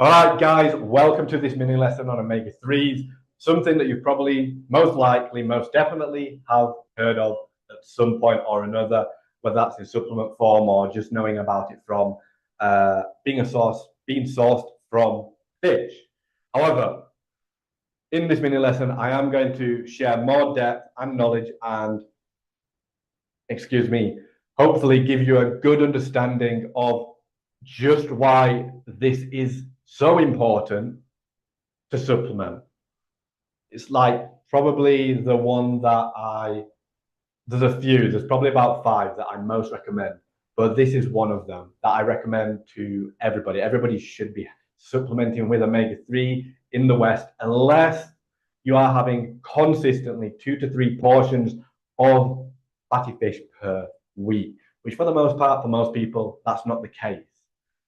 All right, guys, welcome to this mini lesson on omega-3s, something that you probably most likely, most definitely have heard of at some point or another, whether that's in supplement form or just knowing about it from being sourced from fish. However, in this mini lesson, I am going to share more depth and knowledge and, hopefully give you a good understanding of just why this is so important to supplement. It's like probably the one that there's probably about 5 that I most recommend, but this is one of them that I recommend to everybody. Everybody should be supplementing with omega-3 in the West, unless you are having consistently 2 to 3 portions of fatty fish per week, which for the most part, for most people, that's not the case.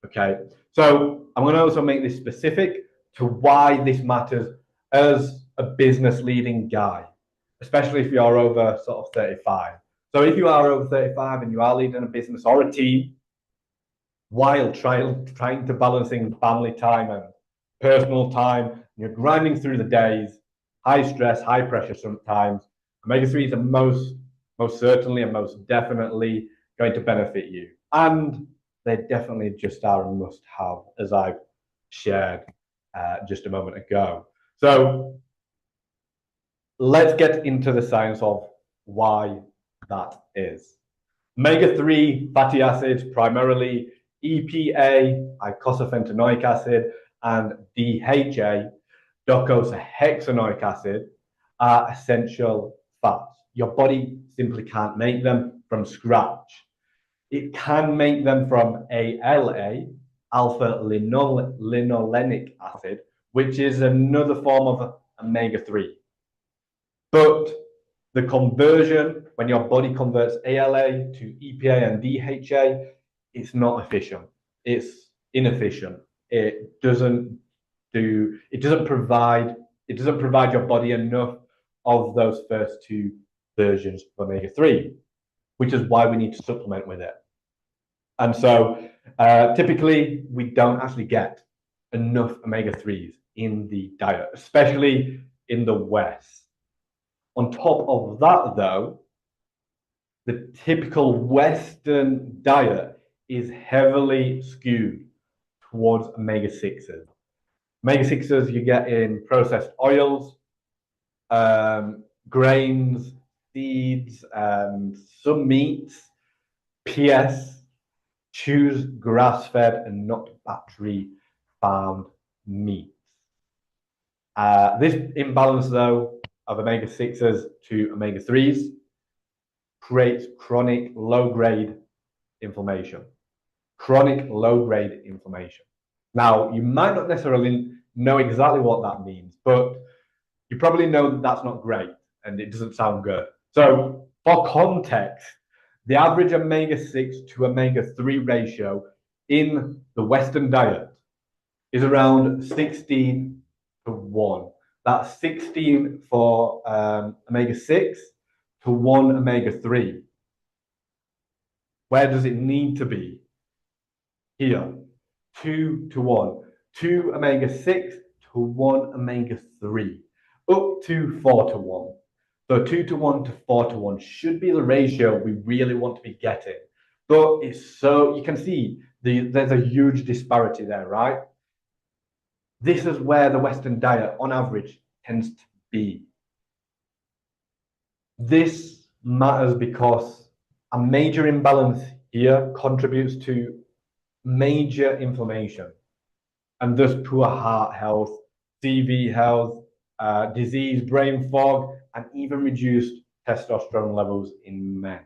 Okay, so I'm going to also make this specific to why this matters as a business leading guy, especially if you're over sort of 35. So if you are over 35 and you are leading a business or a team while trying to balancing family time and personal time, you're grinding through the days, high stress, high pressure sometimes, omega-3s are most certainly and most definitely going to benefit you. And they definitely just are a must-have, as I've shared just a moment ago. So let's get into the science of why that is. Omega-3 fatty acids, primarily EPA, eicosapentaenoic acid, and DHA, docosahexaenoic acid, are essential fats. Your body simply can't make them from scratch. It can make them from ALA, alpha linolenic acid, which is another form of omega-3. But the conversion, when your body converts ALA to EPA and DHA, it's not efficient. It's inefficient. It doesn't provide your body enough of those first 2 versions of omega-3, which is why we need to supplement with it. And so typically we don't actually get enough omega-3s in the diet, especially in the West. On top of that, though, the typical Western diet is heavily skewed towards omega-6s. Omega-6s you get in processed oils, grains, seeds, some meats. PS, choose grass-fed and not battery farmed meats. This imbalance, though, of omega-6s to omega-3s creates chronic low-grade inflammation. Chronic low-grade inflammation. Now, you might not necessarily know exactly what that means, but you probably know that that's not great and it doesn't sound good. So, for context, the average omega-6 to omega-3 ratio in the Western diet is around 16 to 1. That's 16 for omega-6 to 1 omega-3. Where does it need to be? Here, 2 to 1. 2 omega-6 to 1 omega-3, up to 4 to 1. So 2 to 1 to 4 to 1 should be the ratio we really want to be getting. But it's so, you can see there's a huge disparity there, right? This is where the Western diet, on average, tends to be. This matters because a major imbalance here contributes to major inflammation and thus poor heart health, CV health, disease, brain fog, and even reduced testosterone levels in men.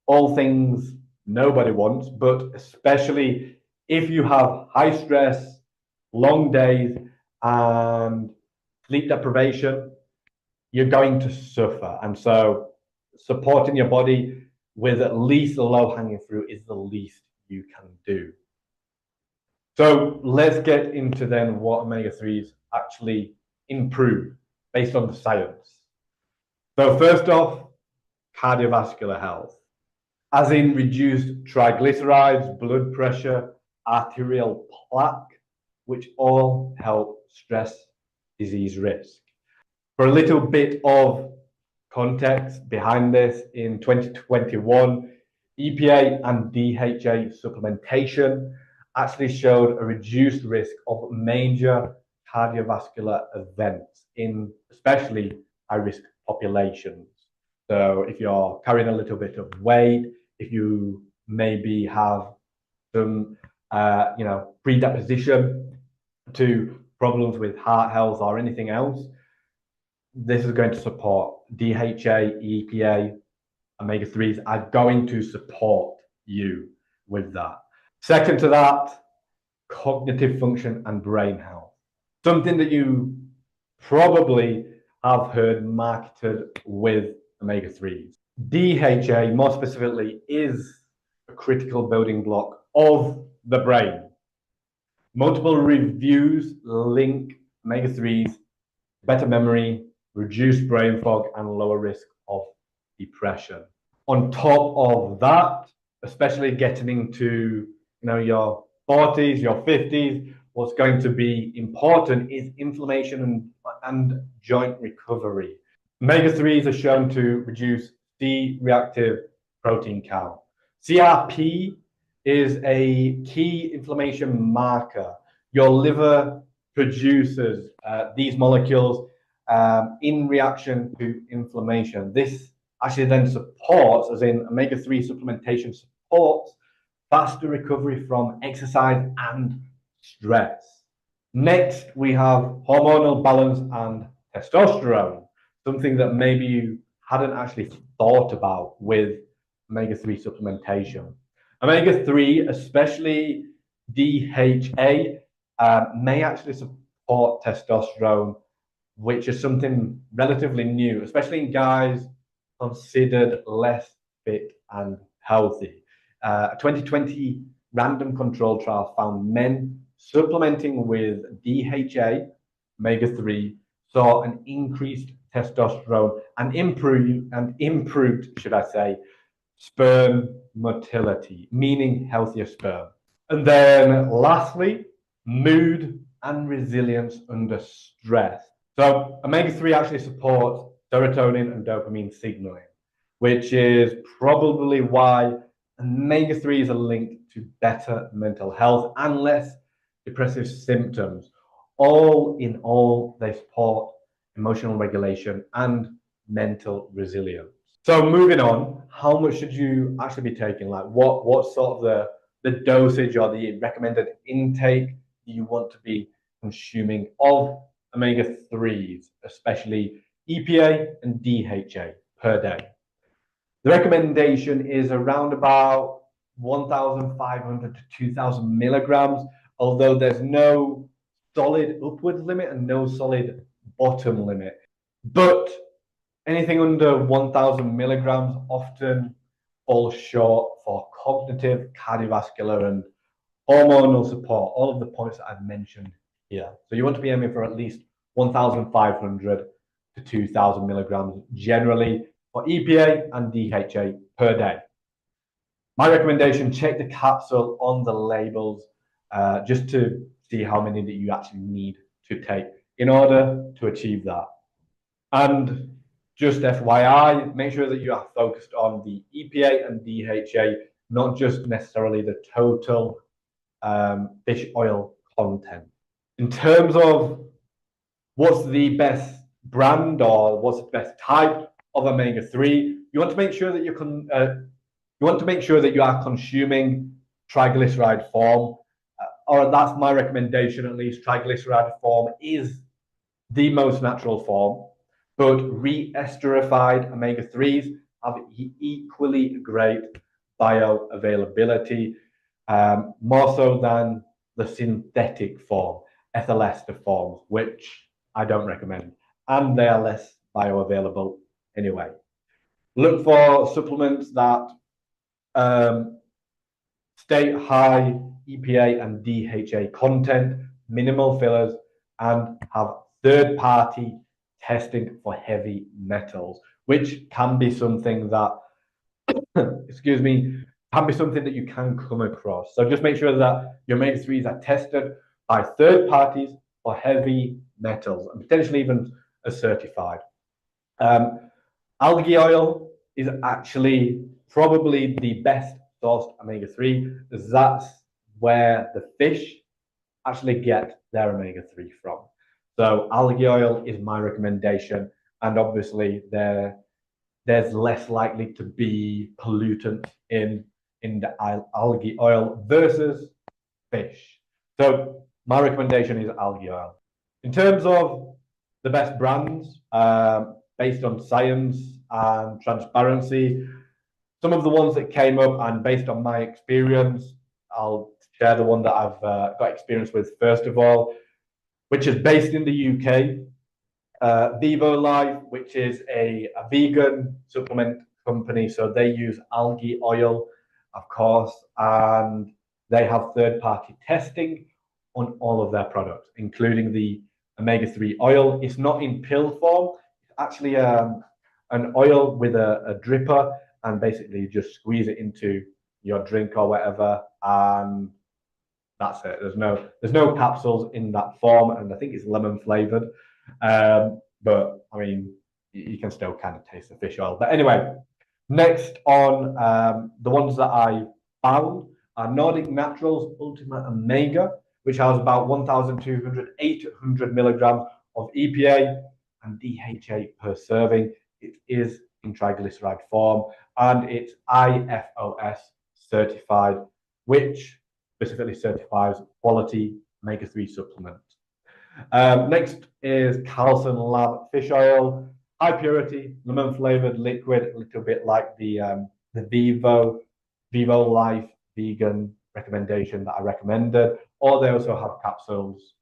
All things nobody wants, but especially if you have high stress, long days, and sleep deprivation, you're going to suffer. And so supporting your body with at least the low-hanging fruit is the least you can do. So let's get into then what omega-3s actually improve based on the science. So first off, cardiovascular health, as in reduced triglycerides, blood pressure, arterial plaque, which all help stress disease risk. For a little bit of context behind this, in 2021, EPA and DHA supplementation actually showed a reduced risk of major cardiovascular events in especially high-risk populations. So if you're carrying a little bit of weight, if you maybe have some, predisposition to problems with heart health or anything else, this is going to support DHA, EPA, omega-3s are going to support you with that. Second to that, cognitive function and brain health. Something that you probably have heard marketed with omega-3s. DHA, more specifically, is a critical building block of the brain. Multiple reviews link omega-3s, better memory, reduced brain fog, and lower risk of depression. On top of that, especially getting into your 40s, your 50s, what's going to be important is inflammation and joint recovery. Omega-3s are shown to reduce C-reactive protein count. CRP is a key inflammation marker. Your liver produces these molecules in reaction to inflammation. This actually then supports, as in omega-3 supplementation supports, faster recovery from exercise and stress. Next, we have hormonal balance and testosterone, something that maybe you hadn't actually thought about with omega-3 supplementation. Omega-3, especially DHA, may actually support testosterone, which is something relatively new, especially in guys considered less fit and healthy. A 2020 random control trial found men supplementing with DHA, omega-3, saw an increased testosterone and improved, should I say, sperm motility, meaning healthier sperm. And then lastly, mood and resilience under stress. So omega-3 actually supports serotonin and dopamine signaling, which is probably why omega-3s are linked to better mental health and less depressive symptoms. All in all, they support emotional regulation and mental resilience. So moving on, how much should you actually be taking? Like what sort of the dosage or the recommended intake you want to be consuming of omega-3s, especially EPA and DHA per day? The recommendation is around about 1,500 to 2,000 milligrams, although there's no solid upwards limit and no solid bottom limit. But anything under 1,000 milligrams often falls short for cognitive, cardiovascular, and hormonal support, all of the points that I've mentioned here. So you want to be aiming for at least 1,500 to 2,000 milligrams generally for EPA and DHA per day. My recommendation, check the capsule on the labels just to see how many that you actually need to take in order to achieve that. And just FYI, make sure that you are focused on the EPA and DHA, not just necessarily the total fish oil content. In terms of what's the best brand or what's the best type of omega-3, you want to make sure that you are consuming triglyceride form, or that's my recommendation at least. Triglyceride form is the most natural form, but re-esterified omega-3s have equally great bioavailability, more so than the synthetic form, ethyl ester forms, which I don't recommend, and they are less bioavailable anyway. Look for supplements that state high EPA and DHA content, minimal fillers, and have third-party testing for heavy metals, which can be something that, excuse me, can be something that you can come across. So just make sure that your omega-3s are tested by third parties for heavy metals and potentially even as certified. Um, Algae oil is actually probably the best sourced omega-3, as that's where the fish actually get their omega-3 from. So algae oil is my recommendation, and obviously there's less likely to be pollutants in the algae oil versus fish. So my recommendation is algae oil. In terms of the best brands, based on science and transparency, some of the ones that came up and based on my experience, I'll share the one that I've got experience with first of all, which is based in the UK. Vivo Life, which is a vegan supplement company. So they use algae oil, of course, and they have third party testing on all of their products, including the omega-3 oil. It's not in pill form, it's actually an oil with a dripper, and basically you just squeeze it into your drink or whatever. And that's it. There's no capsules in that form, and I think it's lemon flavored. But I mean, you can still kind of taste the fish oil. But anyway, next on the ones that I found are Nordic Naturals Ultimate Omega, which has about 1,200, 800 milligrams of EPA and DHA per serving. It is in triglyceride form, and it's IFOS certified, which specifically certifies quality omega-3 supplement. Next is Carlson Lab fish oil, high purity, lemon flavored liquid, a little bit like the Vivo Life vegan recommendation that I recommended. Or they also have capsules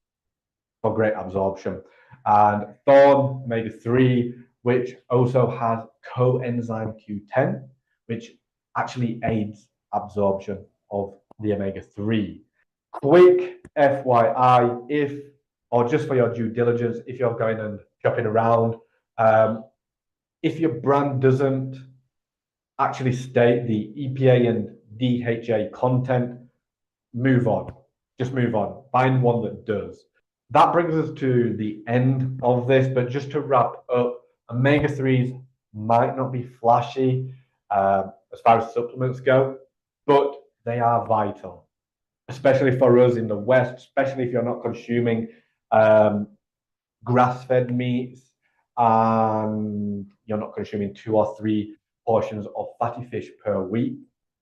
for great absorption. And Thorn omega-3, which also has coenzyme Q10, which actually aids absorption of the omega-3. Quick FYI, or just for your due diligence, if you're going and shopping around, if your brand doesn't actually state the EPA and DHA content, move on. Just move on. Find one that does. That brings us to the end of this, but just to wrap up, omega-3s might not be flashy as far as supplements go, but they are vital, especially for us in the West, especially if you're not consuming grass-fed meats and you're not consuming 2 or 3 portions of fatty fish per week.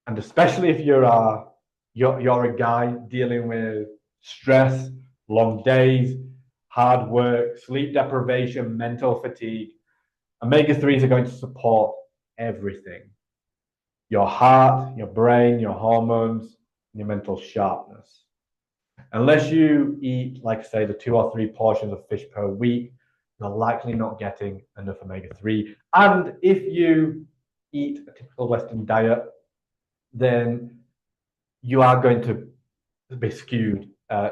And especially if you're a guy dealing with stress, long days, hard work, sleep deprivation, mental fatigue, omega-3s are going to support everything. Your heart, your brain, your hormones, and your mental sharpness. Unless you eat, like I say, the 2 or 3 portions of fish per week, you're likely not getting enough omega-3. And if you eat a typical Western diet, then you are going to be skewed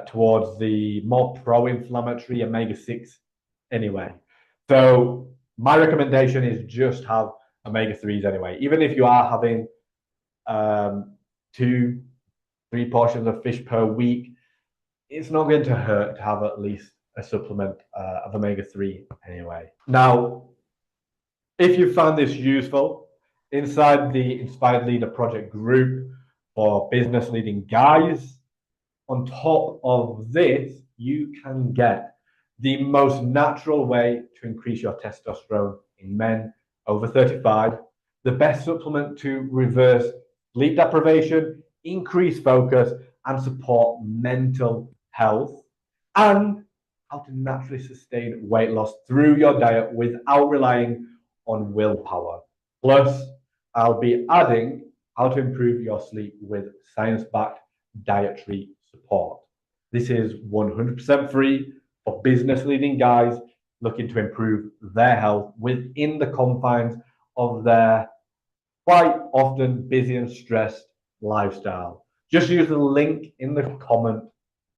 towards the more pro-inflammatory omega-6 anyway. So my recommendation is just have omega-3s anyway. Even if you are having 2, 3 portions of fish per week, it's not going to hurt to have at least a supplement of omega-3 anyway. Now, if you found this useful, inside the Inspired Leader Project group for business leading guys, on top of this, you can get the most natural way to increase your testosterone in men over 35, the best supplement to reverse sleep deprivation, increase focus, and support mental health, and how to naturally sustain weight loss through your diet without relying on willpower. Plus, I'll be adding how to improve your sleep with science-backed dietary support. This is 100% free for business leading guys looking to improve their health within the confines of their quite often busy and stressed lifestyle. Just use the link in the comment